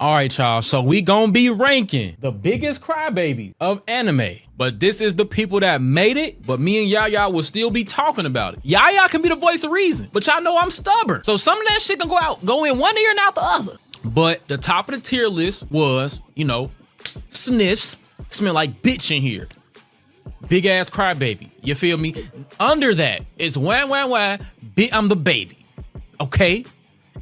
All right, y'all. So we gonna be ranking the biggest crybaby of anime. But this is the people that made it. But me and Yaya will still be talking about it. Yaya can be the voice of reason. But y'all know I'm stubborn. So some of that shit can go in one ear and out the other. But the top of the tier list was, you know, sniffs. Smell like bitch in here. Big ass crybaby. You feel me? Under that is wah, I'm the baby. Okay?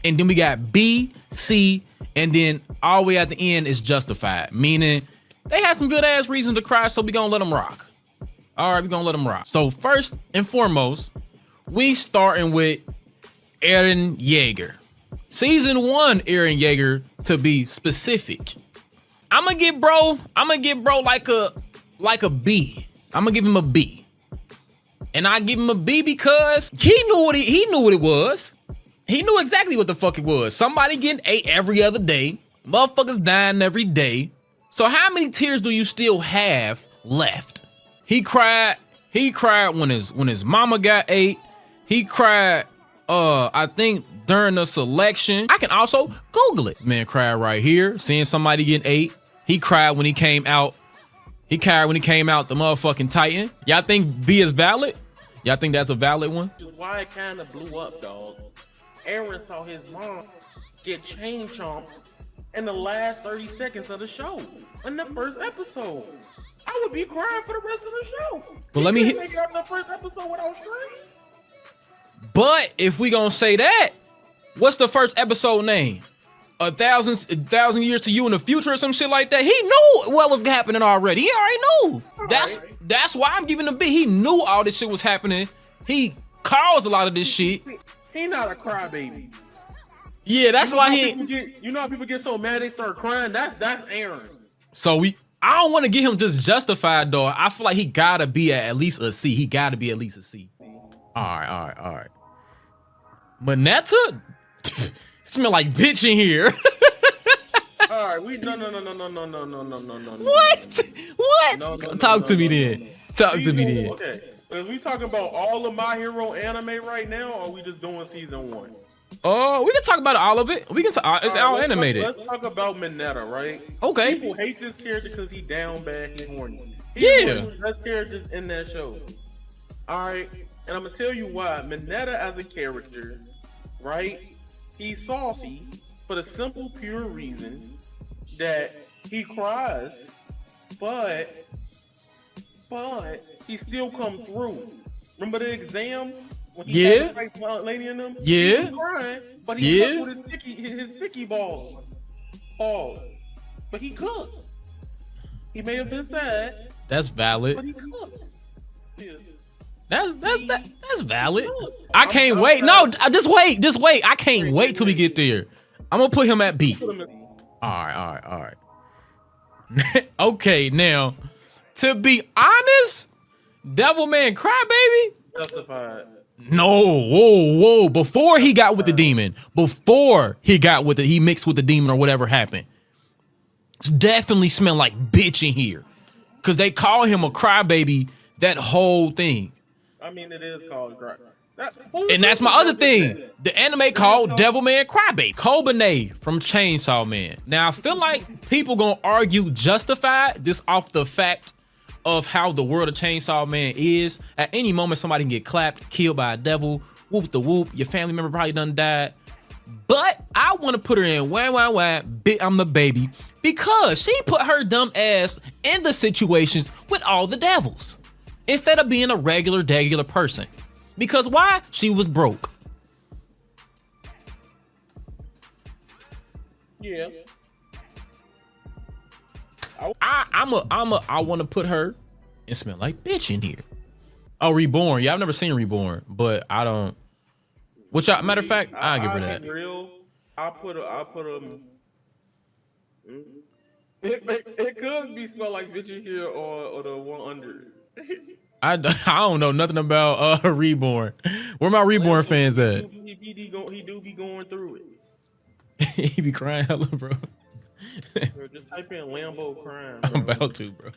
And then we got B, C, and then all the way at the end is justified. Meaning they had some good ass reasons to cry, so we gonna let them rock. All right, we gonna let them rock. So first and foremost, we starting with Eren Yeager. Season 1 Eren Yeager, to be specific. I'm gonna give bro like a B. I'm gonna give him a B. And I give him a B because he knew what it was. He knew exactly what the fuck it was. Somebody getting ate every other day. Motherfuckers dying every day. So how many tears do you still have left? He cried when his mama got ate. He cried, I think during the selection. I can also Google it. Man cried right here, seeing somebody getting ate. He cried when he came out. He cried when he came out the motherfucking Titan. Y'all think B is valid? Y'all think that's a valid one? Which is why it kind of blew up, dog. Aaron saw his mom get chain chomped in the last 30 seconds of the show. In the first episode. I would be crying for the rest of the show. But let me hit the first episode without strings. But if we gonna say that, what's the first episode name? A thousand years to you in the future or some shit like that. He knew what was happening already. He already knew. That's why I'm giving him a B. He knew all this shit was happening. He caused a lot of this shit. He not a crybaby. Yeah, that's why you know how people get so mad they start crying? That's Aaron. So I don't want to get him just justified though. I feel like he gotta be at least a C. He gotta be at least a C. All right. Manetta? Smell like bitch in here. All right, no. What? Talk to me then. Okay, are we talking about all of My Hero anime right now, or are we just doing season 1? Oh, we can talk about all of it. We can talk. It's all animated. Let's talk about Mineta, right? Okay. People hate this character because he down bad, he horny. Yeah. One of the best characters in that show. All right, and I'm gonna tell you why. Mineta as a character, right? He's saucy for the simple, pure reason that he cries, but he still come through. Remember the exam? When he had to fight lady in them? Yeah. He was crying, but he cooked with his sticky balls. But he cooked. He may have been sad. That's valid. But he cooked. Yeah. That's valid. I can't wait. No, just wait. I can't wait till we get there. I'm gonna put him at B. All right. Okay, now to be honest, Devilman Crybaby. Justified. No, whoa. Before he got with the demon, he mixed with the demon or whatever happened. It's definitely smell like bitch in here, cause they call him a crybaby. That whole thing. I mean, it is called cry. And that's my other thing. The anime called Devilman Crybaby. Kobanee from Chainsaw Man. Now, I feel like people gonna argue justified this off the fact of how the world of Chainsaw Man is. At any moment, somebody can get clapped, killed by a devil, whoop the whoop. Your family member probably done died. But I want to put her in I'm the baby, because she put her dumb ass in the situations with all the devils instead of being a regular person. Because why? She was broke. Yeah. I want to put her and smell like bitch in here. Oh, Reborn. Yeah, I've never seen Reborn, but I don't. Matter of fact, I'll give her that. I'll put a. It could be smell like bitch in here or the one under it. I don't know nothing about Reborn. Where my Reborn fans at? He do be going through it. He be crying hella, bro. Bro, just type in Lambo crying. I'm about to, bro.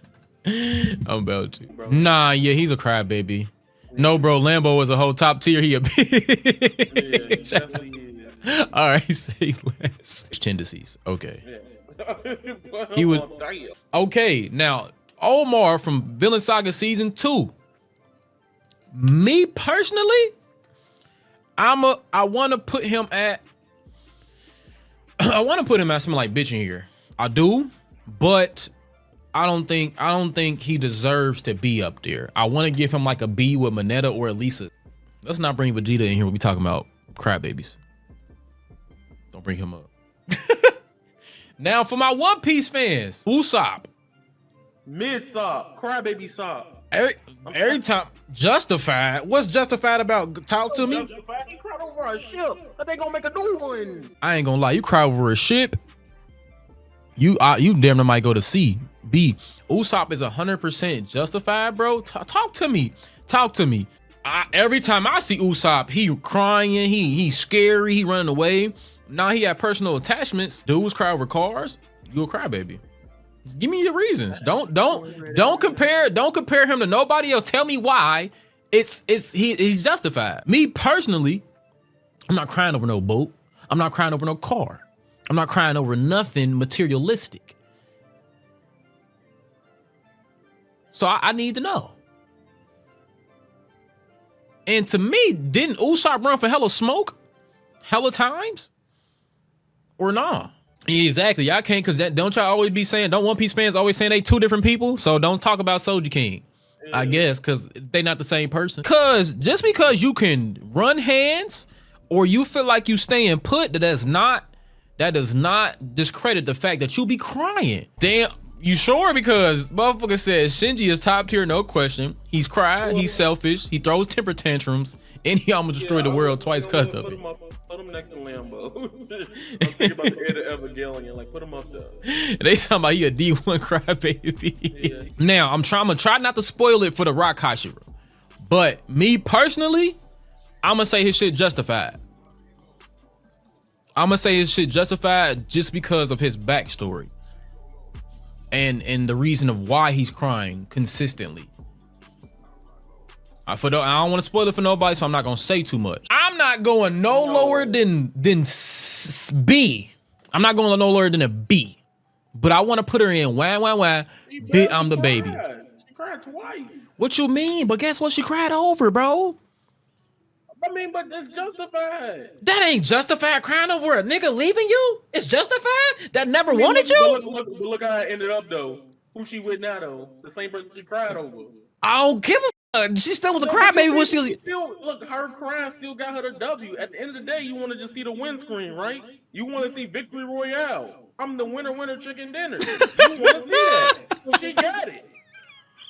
Nah, yeah, he's a crybaby. No, bro, Lambo is a whole top tier. He a bitch. Yeah, he definitely is. All right, say less. Tendencies. Okay. Yeah. He would. Damn. Okay, now Omar from Villain Saga season 2. Me personally, I want to put him at. I want to put him at something like bitch in here. I do, but I don't think he deserves to be up there. I want to give him like a B with Mineta or Elisa. Let's not bring Vegeta in here when we talking about crybabies. Don't bring him up. Now for my One Piece fans, Usopp. Mid Sop, Crybaby Sop. Every time Justified. What's Justified about? Talk to me. He cried over a ship, but they gonna make a new one. I ain't gonna lie. You cry over a ship. You damn near might go to C. B. Usopp is 100% justified, bro. Talk to me. Talk to me. Every time I see Usopp, he crying. He's scary. He running away. Now he had personal attachments. Dudes cry over cars. You a crybaby. Just give me the reasons. Don't compare him to nobody else. Tell me why he's justified. Me personally, I'm not crying over no boat. I'm not crying over no car. I'm not crying over nothing materialistic. So I need to know. And to me, didn't Usopp run for hella smoke? Hella times? Or nah? Exactly. Y'all can't, because don't y'all always be saying, don't One Piece fans always saying they two different people? So don't talk about Soulja King. I guess, because they not the same person. Because just because you can run hands or you feel like you staying put, that does not discredit the fact that you'll be crying. Damn, you sure? Because motherfucker says Shinji is top tier, no question. He's cried, he's selfish, he throws temper tantrums, and he almost destroyed the world twice because of it. Put him next to Lambo. I'm thinking about the end of Evangelion. Like, put him up there. They talking about he a D1 crybaby. Yeah. Now, I'm gonna try not to spoil it for the Rock Hashira. But me personally, I'm gonna say his shit justified. I'm gonna say his shit justified just because of his backstory. And the reason of why he's crying consistently. I don't want to spoil it for nobody, so I'm not gonna say too much. I'm not going no lower than B. I'm not going no lower than a B. But I want to put her in wah. B, I'm the baby. She cried twice. What you mean? But guess what she cried over, bro? I mean, but it's justified. That ain't justified crying over a nigga leaving you. It's justified? That never wanted you? Look how it ended up, though. Who she with now, though? The same person she cried over. I don't give a she still was a crybaby when she was. Look, her crying still got her the W. At the end of the day, you want to just see the win screen, right? You want to see Victory Royale. I'm the winner, chicken dinner. You want to see that? Well, she got it.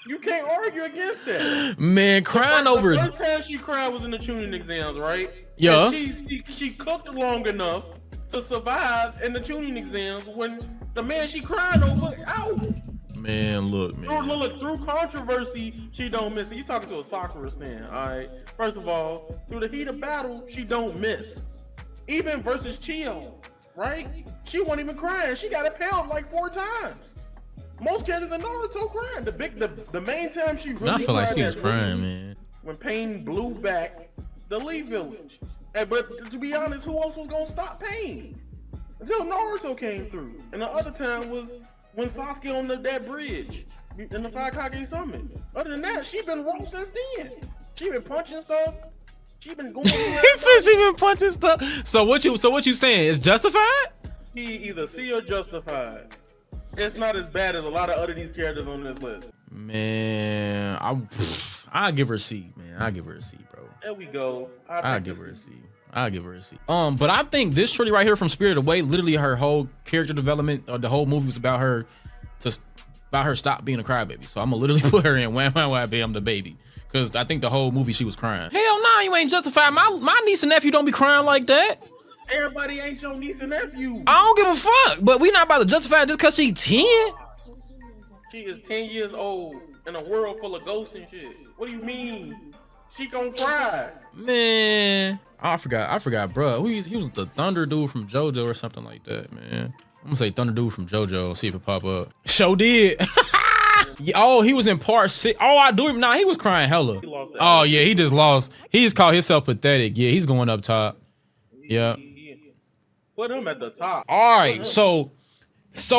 You can't argue against that. Man, crying over. The first time she cried was in the tuning exams, right? Yeah. And she cooked long enough to survive in the tuning exams when the man she cried over out. Man, look, man. Look, through controversy, she don't miss it. You talking to a Sakura fan, all right? First of all, through the heat of battle, she don't miss. Even versus Chio, right? She wasn't even crying. She got impaled like 4 times. Most characters in Naruto crying. The main time she really I feel like she was crying, really, man. When Pain blew back the Lee Village. But to be honest, who else was gonna stop Pain? Until Naruto came through. And the other time was when Sasuke on that bridge in the 5 Summit. Other than that, she been raw since then. She been punching stuff. She been going. He said she been punching stuff. So what you saying? Is justified? He either C or justified. It's not as bad as a lot of other these characters on this list. Man, I'll give her a C, man. I'll give her a C, bro. There we go. I'll give her a C. I'll give her a C. But I think this shorty right here from Spirited Away, literally her whole character development, or the whole movie was about her stop being a crybaby. So I'm gonna literally put her in why be I'm the baby. Cause I think the whole movie she was crying. Hell nah, you ain't justified. My niece and nephew don't be crying like that. Everybody ain't your niece and nephew. I don't give a fuck. But we not about to justify it just cause she 10. She is 10 years old in a world full of ghosts and shit. What do you mean? She gonna cry. Man, I forgot, bro. He was the Thunder dude from JoJo or something like that, man. I'm gonna say Thunder dude from JoJo. See if it pop up. Show did. Oh, he was in part 6. Oh, I do. Nah, he was crying hella. Oh yeah, he just lost. He just called himself pathetic. Yeah, he's going up top. Yeah. Put him at the top. All right, so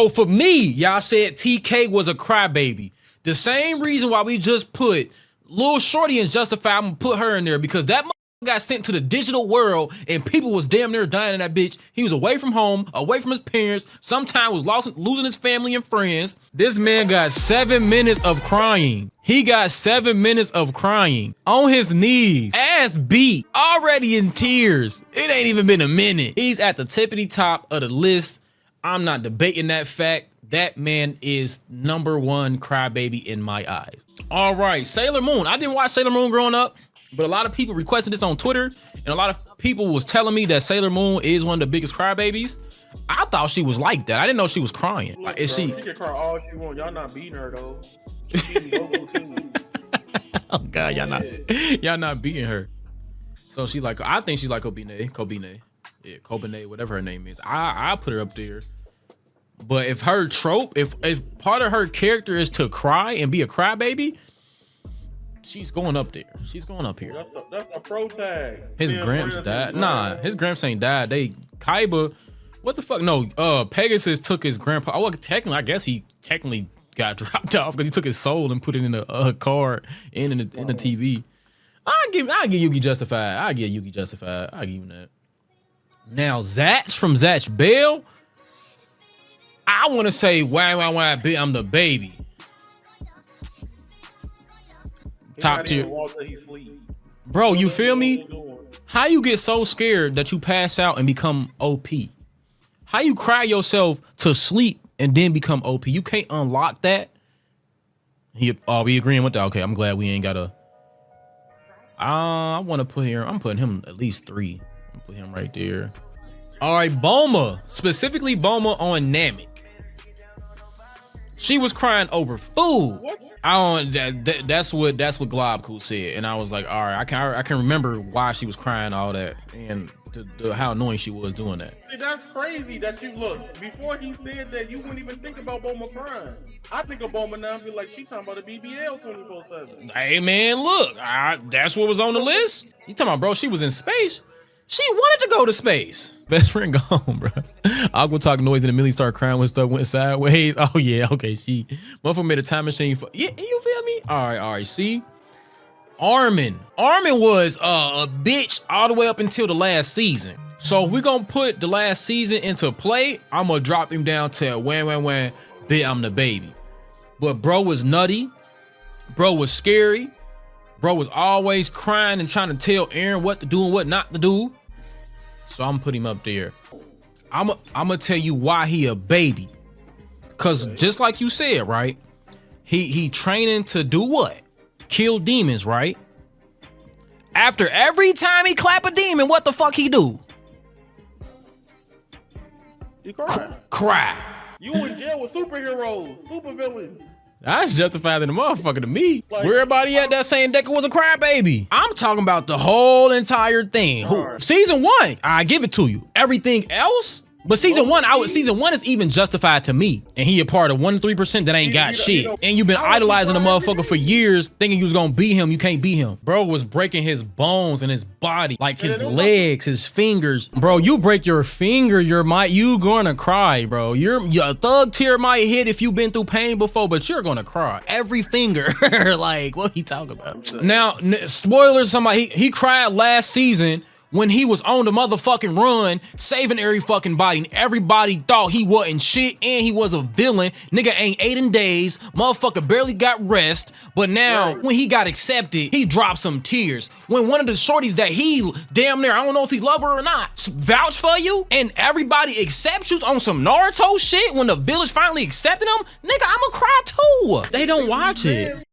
for me, y'all said TK was a crybaby. The same reason why we just put Lil Shorty in Justified, I'm gonna put her in there because that got sent to the digital world and people was damn near dying in that bitch. He was away from home, away from his parents, sometimes was losing his family and friends. This man got 7 minutes of crying. He got 7 minutes of crying on his knees, ass beat, already in tears. It ain't even been a minute. He's at the tippity top of the list. I'm not debating that fact. That man is #1 crybaby in my eyes. All right, Sailor Moon. I didn't watch Sailor Moon growing up, but a lot of people requested this on Twitter, and a lot of people was telling me that Sailor Moon is one of the biggest crybabies. I thought she was like that. I didn't know she was crying. Look, Is bro, she? She can cry all she want. Y'all not beating her though. She beating Goku too. Oh God, y'all not beating her. So she like, I think she's like Kobine. Yeah, Kobine, whatever her name is. I put her up there. But if her trope, if part of her character is to cry and be a crybaby, she's going up there. She's going up here. That's a pro tag. His gramps died. Nah, his gramps ain't died. Kaiba, what the fuck? No, Pegasus took his grandpa. Oh, well, technically, I guess he technically got dropped off because he took his soul and put it in a card and in the TV. I'll give Yugi Justified. I'll give Yugi Justified. I'll give you that. Now, Zatch from Zatch Bell, I want to say, why, I'm the baby. Top tier. Bro, you feel me? How you get so scared that you pass out and become OP? How you cry yourself to sleep and then become OP? You can't unlock that. We agreeing with that? Okay, I'm glad we ain't gotta. I want to put here. I'm putting him at least 3. I'm put him right there. All right, Bulma, specifically Bulma on Namek. She was crying over food. What? That's what Globcool said, and I was like, all right, I can remember why she was crying all that and how annoying she was doing that. See, that's crazy that you look. Before he said that, you wouldn't even think about Bulma crying. I think of Bulma now and be like, she talking about a BBL 24/7. Hey man, look, that's what was on the list. You talking about, bro? She was in space. She wanted to go to space. Best friend gone, bro. Aqua talk noise and immediately start crying when stuff went sideways. Oh yeah, okay. She motherfucker made a time machine for. Yeah, you feel me? All right. See, Armin was a bitch all the way up until the last season. So if we gonna put the last season into play, I'm gonna drop him down to when, bitch, I'm the baby. But bro was nutty. Bro was scary. Bro was always crying and trying to tell Aaron what to do and what not to do. So I'm gonna put him up there. I'm gonna tell you why he a baby. Cause just like you said, right? He training to do what? Kill demons, right? After every time he clap a demon, what the fuck he do? You cry. Cry. You in jail with superheroes, supervillains. That's justified in the motherfucker to me. Like, where everybody at that saying Deca was a crybaby? I'm talking about the whole entire thing. Season 1, I give it to you. Everything else? But season 1 is even justified to me. And he a part of 1 to 3% that ain't got shit. And you've been idolizing the motherfucker for years, thinking you was gonna beat him. You can't beat him. Bro was breaking his bones and his body, like his legs, his fingers. Bro, you break your finger, you gonna cry, bro. Your thug tear might hit if you've been through pain before, but you're gonna cry. Every finger. Like, what he talking about? Now, spoilers, he cried last season when he was on the motherfucking run, saving every fucking body, and everybody thought he wasn't shit and he was a villain. Nigga ain't ate in days, motherfucker barely got rest, but now when he got accepted, he dropped some tears. When one of the shorties that he damn near, I don't know if he love her or not, vouch for you, and everybody accepts you on some Naruto shit when the village finally accepted him, nigga, I'ma cry too. They don't watch it.